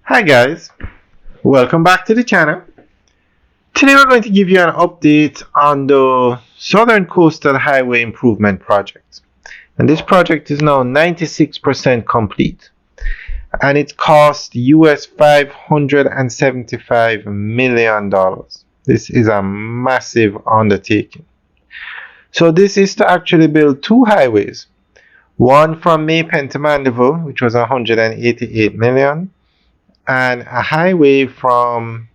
Hi guys, welcome back to the channel. Today we're going to give you an update on the Southern Coastal Highway Improvement Project. And this project is now 96% complete. And it cost US $575 million. This is a massive undertaking. So this is to actually build two highways. One from Maypen to Mandeville, which was 188 million, and a highway from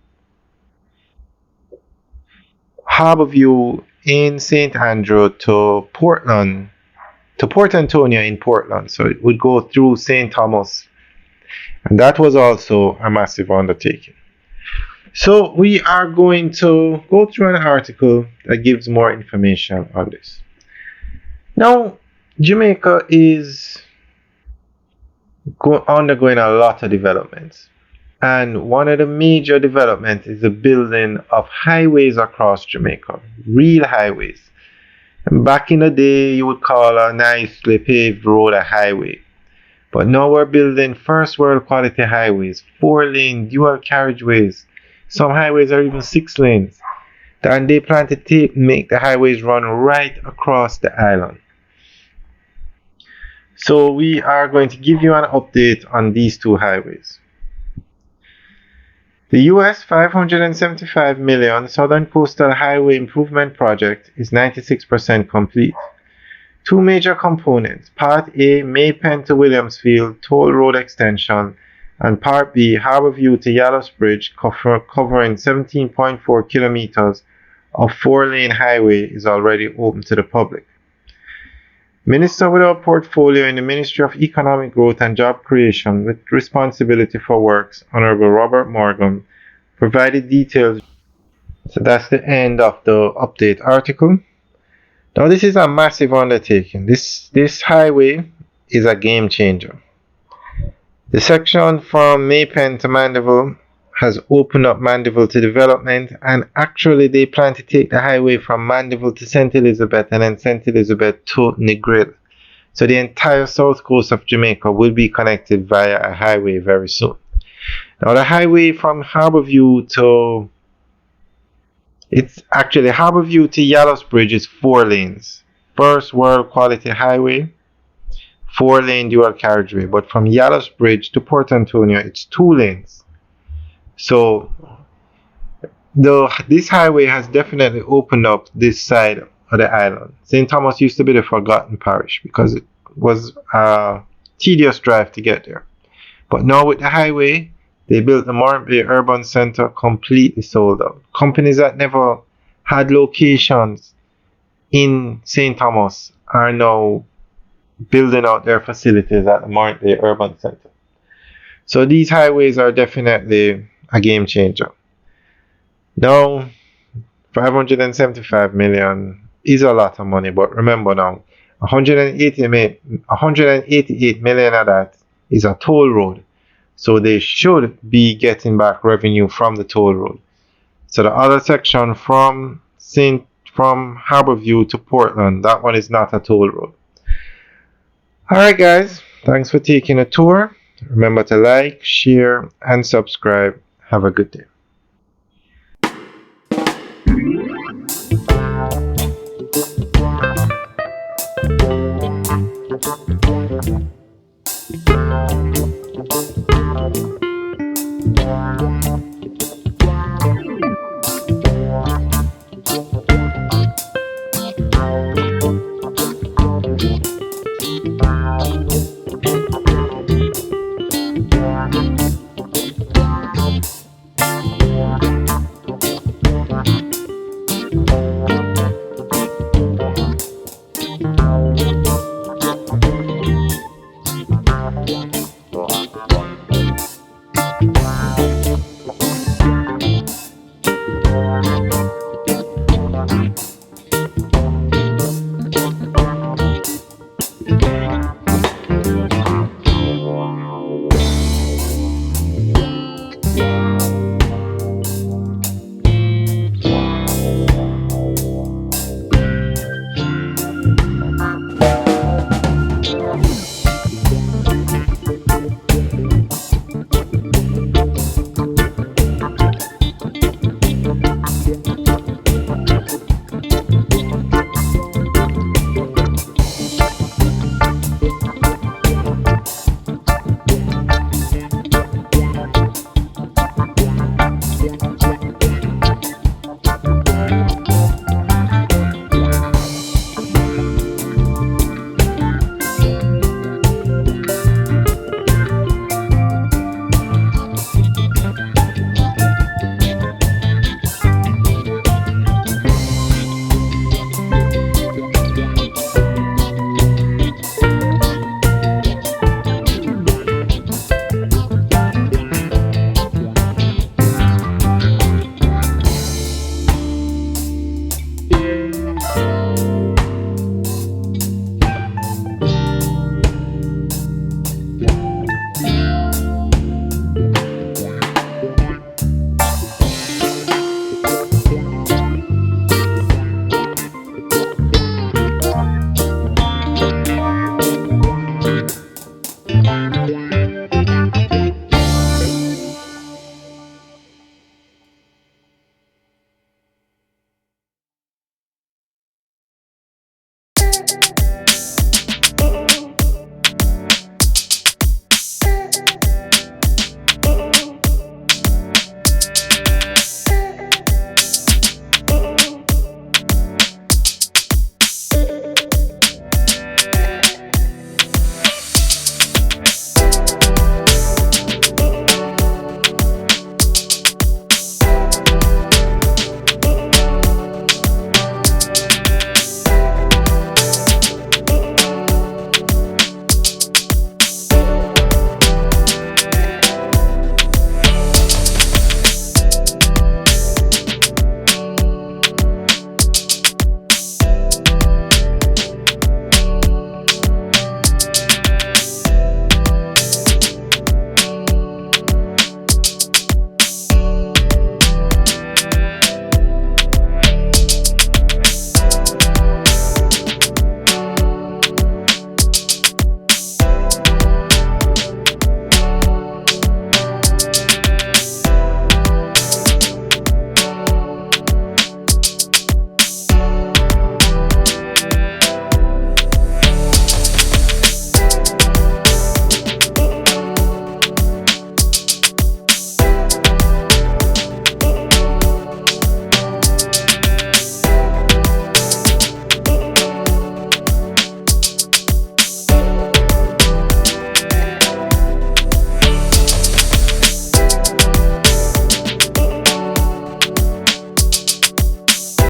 Harborview in St. Andrew to Portland, to Port Antonio in Portland. So it would go through St. Thomas. And that was also a massive undertaking. So we are going to go through an article that gives more information on this. Now, Jamaica is undergoing a lot of developments. And one of the major developments is the building of highways across Jamaica, real highways. And back in the day, you would call a nicely paved road a highway. But now we're building first world quality highways, 4-lane dual carriageways. Some highways are even 6 lanes. And they plan to make the highways run right across the island. So we are going to give you an update on these two highways. The US $575 million Southern Coastal Highway Improvement Project is 96% complete. Two major components, Part A, Maypen to Williamsfield Toll Road Extension, and Part B, Harborview to Yallow's Bridge, covering 17.4 kilometers of 4-lane highway, is already open to the public. Minister without portfolio in the Ministry of Economic Growth and Job Creation with responsibility for works, Honorable Robert Morgan, provided details. So that's the end of the update article. Now this is a massive undertaking. This highway is a game changer. The section from Maypen to Mandeville has opened up Mandeville to development, and actually they plan to take the highway from Mandeville to St. Elizabeth and then St. Elizabeth to Negril. So the entire south coast of Jamaica will be connected via a highway very soon. Now the highway from Harborview to Yallow's Bridge is 4 lanes. First world quality highway, 4-lane dual carriageway. But from Yallow's Bridge to Port Antonio, it's 2 lanes. So this highway has definitely opened up this side of the island. St. Thomas used to be the forgotten parish because it was a tedious drive to get there. But now with the highway, they built the Morant Bay Urban Center completely sold out. Companies that never had locations in St. Thomas are now building out their facilities at the Morant Bay Urban Center. So these highways are definitely a game changer. Now, 575 million is a lot of money, but remember now, 188 million of that is a toll road. So they should be getting back revenue from the toll road. So the other section from Harborview to Portland, that one is not a toll road. Alright guys, thanks for taking a tour. Remember to like, share, and subscribe. Have a good day.